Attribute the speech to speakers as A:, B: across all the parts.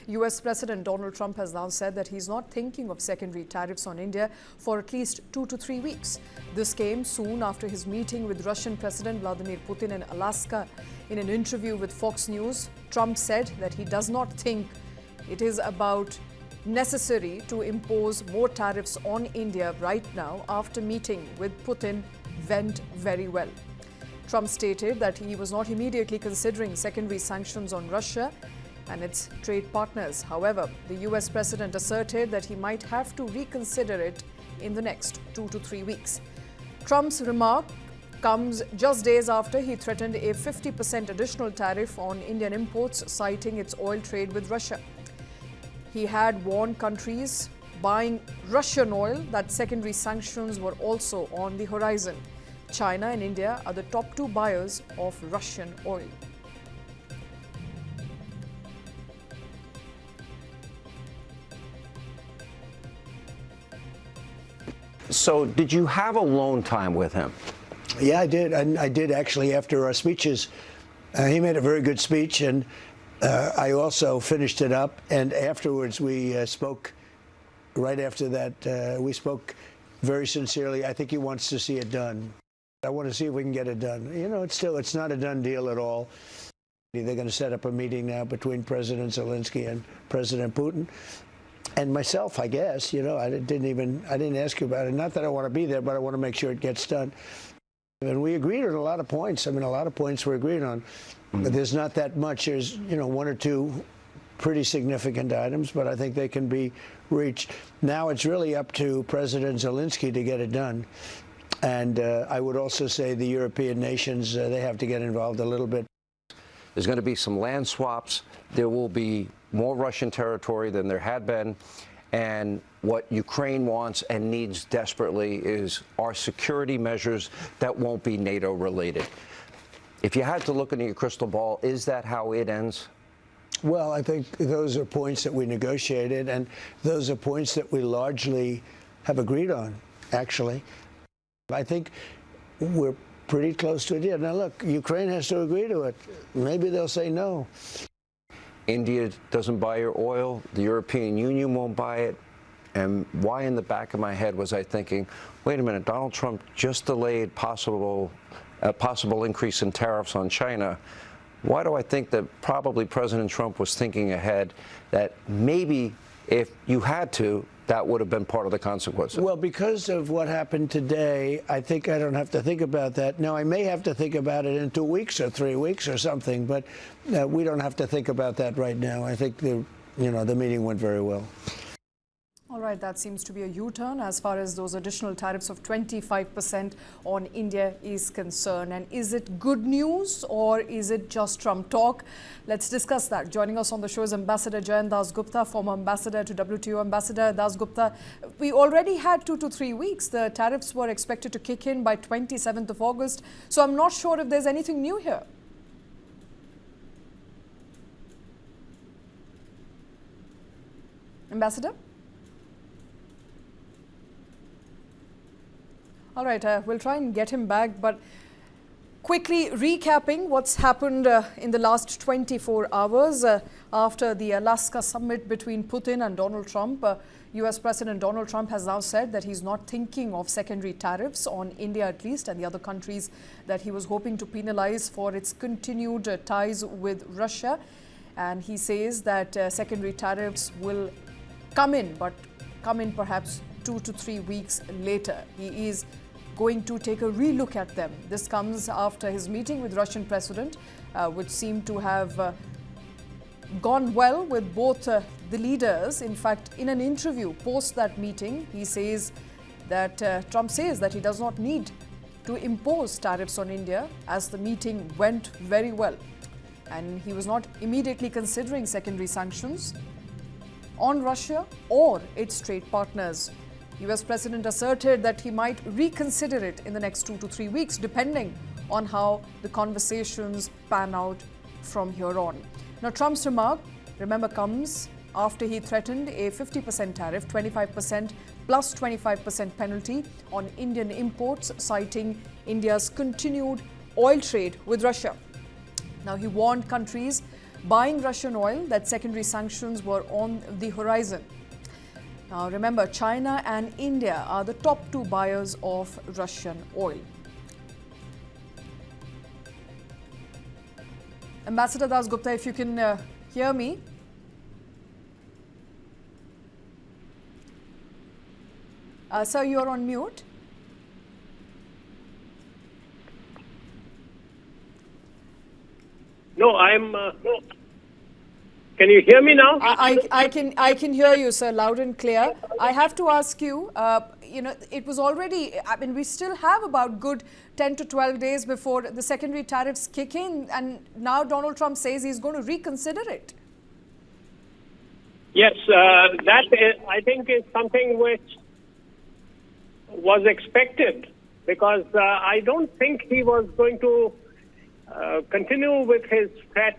A: US President Donald Trump has now said that he's not thinking of secondary tariffs on India for at least 2 to 3 weeks. This came soon after his meeting with Russian President Vladimir Putin in Alaska. In an interview with Fox News, Trump said that he does not think it is about necessary to impose more tariffs on India right now after meeting with Putin went very well. Trump stated that he was not immediately considering secondary sanctions on Russia and its trade partners. However, the US president asserted that he might have to reconsider it in the next 2 to 3 weeks. Trump's remark comes just days after he threatened a 50% additional tariff on Indian imports, citing its oil trade with Russia. He had warned countries buying Russian oil that secondary sanctions were also on the horizon. China and India are the top 2 buyers of Russian oil.
B: So did you have alone time with him?
C: Yeah, I did. I did actually after our speeches. He made a very good speech, and I also finished it up. And afterwards, we spoke. Right after that, we spoke very sincerely. I think he wants to see it done. I want to see if we can get it done. You know, it's not a done deal at all. They're going to set up a meeting now between President Zelensky and President Putin. And myself, I guess, you know, I didn't ask you about it. Not that I want to be there, but I want to make sure it gets done. And we agreed on a lot of points. I mean, a lot of points we're agreed on. But there's not that much. There's, you know, 1 or 2 pretty significant items, but I think they can be reached. Now it's really up to President Zelensky to get it done. And I would also say the European nations, they have to get involved a little bit.
B: There's going to be some land swaps. There will be more Russian territory than there had been. And what Ukraine wants and needs desperately is our security measures that won't be NATO related. If you had to look into your crystal ball, is that how it ends?
C: Well, I think those are points that we negotiated, and those are points that we largely have agreed on, actually. I think we're pretty close to it. Yeah. Now, look, Ukraine has to agree to it. Maybe they'll say no.
B: India doesn't buy your oil. The European Union won't buy it. And why in the back of my head was I thinking, wait a minute, Donald Trump just delayed a possible increase in tariffs on China. Why do I think that probably President Trump was thinking ahead that maybe if you had to, that would have been part of the consequences?
C: Well, because of what happened today, I think I don't have to think about that. Now, I may have to think about it in 2 weeks or 3 weeks or something, but we don't have to think about that right now. I think the meeting went very well.
A: All right, that seems to be a U-turn as far as those additional tariffs of 25% on India is concerned. And is it good news or is it just Trump talk? Let's discuss that. Joining us on the show is Ambassador Jayan Dasgupta, former ambassador to WTO. Ambassador Dasgupta, we already had 2 to 3 weeks. The tariffs were expected to kick in by 27th of August. So I'm not sure if there's anything new here. Ambassador? All right, we'll try and get him back, but quickly recapping what's happened in the last 24 hours after the Alaska summit between Putin and Donald Trump. US President Donald Trump has now said that he's not thinking of secondary tariffs on India at least and the other countries that he was hoping to penalize for its continued ties with Russia. And he says that secondary tariffs will come in, but come in perhaps 2 to 3 weeks later. He is going to take a relook at them. This comes after his meeting with Russian President, which seemed to have gone well with both the leaders. In fact, in an interview post that meeting, he says that Trump says that he does not need to impose tariffs on India as the meeting went very well. And he was not immediately considering secondary sanctions on Russia or its trade partners. US President asserted that he might reconsider it in the next 2 to 3 weeks, depending on how the conversations pan out from here on. Now, Trump's remark, remember, comes after he threatened a 50% tariff, 25% plus 25% penalty on Indian imports, citing India's continued oil trade with Russia. Now, he warned countries buying Russian oil, that secondary sanctions were on the horizon. Now remember, China and India are the top two buyers of Russian oil. Ambassador Das Gupta, if you can hear me. Sir, you are on mute.
D: No, I'm. No. Can you hear me now?
A: I can hear you, sir, loud and clear. I have to ask you. It was already. I mean, we still have about good 10 to 12 days before the secondary tariffs kick in, and now Donald Trump says he's going to reconsider it.
D: Yes, that I think is something which was expected, because I don't think he was going to continue with his threat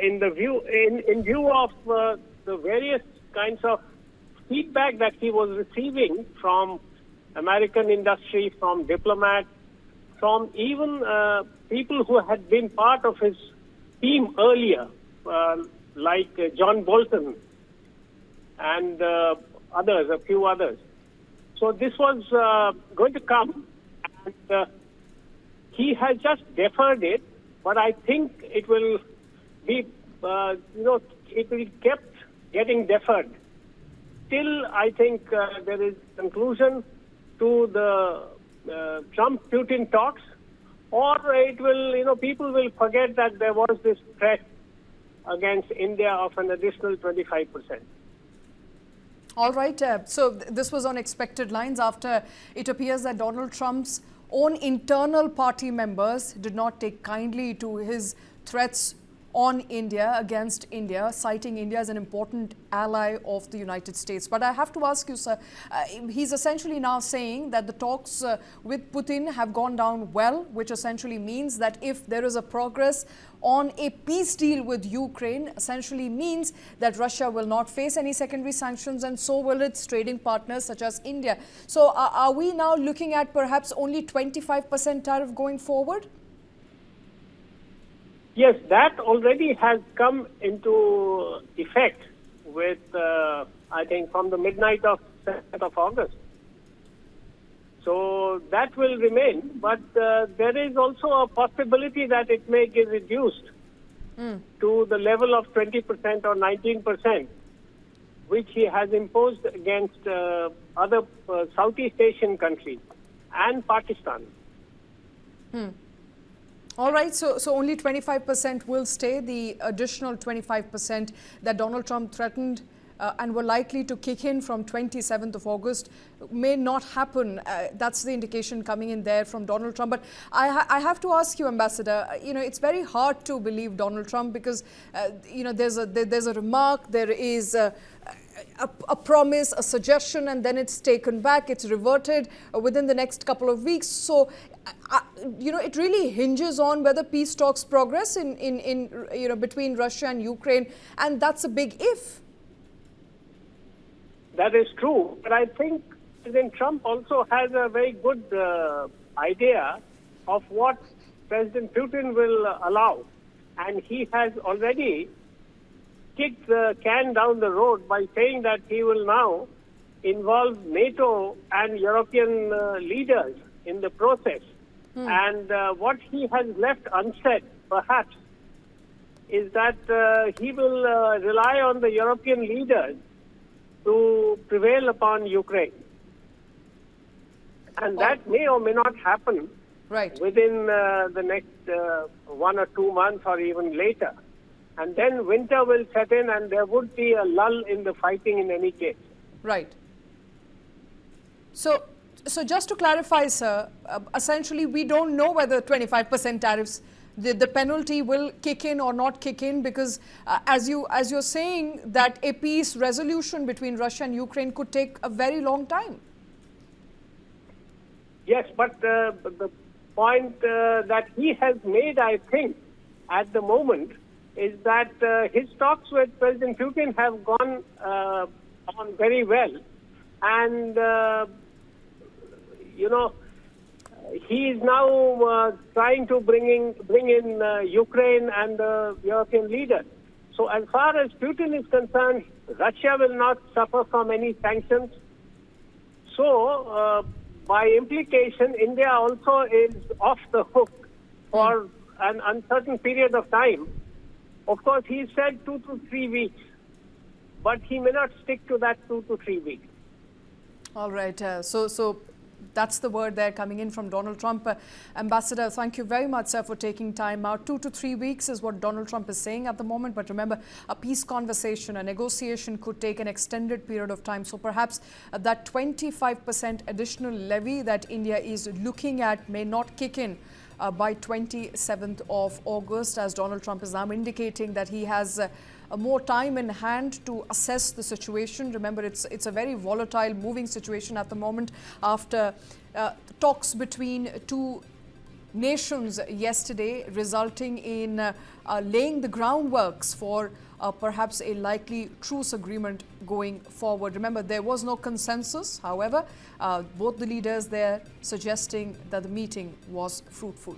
D: in view of the various kinds of feedback that he was receiving from American industry, from diplomats, from even people who had been part of his team earlier, like John Bolton and others, a few others. So this was going to come, and he has just deferred it, but I think it will be, it will kept getting deferred till I think there is conclusion to the Trump-Putin talks, or it will, people will forget that there was this threat against India of an additional 25%.
A: All right. So this was on expected lines after it appears that Donald Trump's own internal party members did not take kindly to his threats on India, against India, citing India as an important ally of the United States. But I have to ask you, sir, he's essentially now saying that the talks with Putin have gone down well, which essentially means that if there is a progress on a peace deal with Ukraine, essentially means that Russia will not face any secondary sanctions, and so will its trading partners such as India. So are we now looking at perhaps only 25% tariff going forward?
D: Yes, that already has come into effect with, I think, from the midnight of 7th of August. So that will remain, but there is also a possibility that it may get reduced to the level of 20% or 19%, which he has imposed against other Southeast Asian countries and Pakistan.
A: All right, so only 25% will stay. The additional 25% that Donald Trump threatened and were likely to kick in from 27th of August may not happen. That's the indication coming in there from Donald Trump. But I have to ask you, Ambassador, it's very hard to believe Donald Trump because, there's a remark, there is a promise, a suggestion, and then it's taken back, it's reverted within the next couple of weeks. So, it really hinges on whether peace talks progress in between Russia and Ukraine, and that's a big if.
D: That is true, but I think President Trump also has a very good idea of what President Putin will allow, and he has already kicked the can down the road by saying that he will now involve NATO and European leaders in the process. And what he has left unsaid, perhaps, is that he will rely on the European leaders to prevail upon Ukraine. And that may or may not happen within the next 1 or 2 months or even later. And then winter will set in and there would be a lull in the fighting in any case.
A: Right. So just to clarify, sir, essentially we don't know whether 25% tariffs, the penalty will kick in or not kick in, because as you're saying that a peace resolution between Russia and Ukraine could take a very long time.
D: Yes, but the point that he has made, I think, at the moment, is that his talks with President Putin have gone on very well. And, he is now trying to bring in Ukraine and the European leaders. So as far as Putin is concerned, Russia will not suffer from any sanctions. So by implication, India also is off the hook for an uncertain period of time. Of course, he said 2 to 3 weeks, but he may not stick to that 2 to 3 weeks.
A: All right. So that's the word there coming in from Donald Trump. Ambassador, thank you very much, sir, for taking time out. 2 to 3 weeks is what Donald Trump is saying at the moment. But remember, a peace conversation, a negotiation could take an extended period of time. So perhaps that 25% additional levy that India is looking at may not kick in by 27th of August, as Donald Trump is now indicating that he has more time in hand to assess the situation. Remember, it's a very volatile, moving situation at the moment after talks between two nations yesterday, resulting in laying the groundworks for perhaps a likely truce agreement going forward. Remember, there was no consensus. However, both the leaders there suggesting that the meeting was fruitful.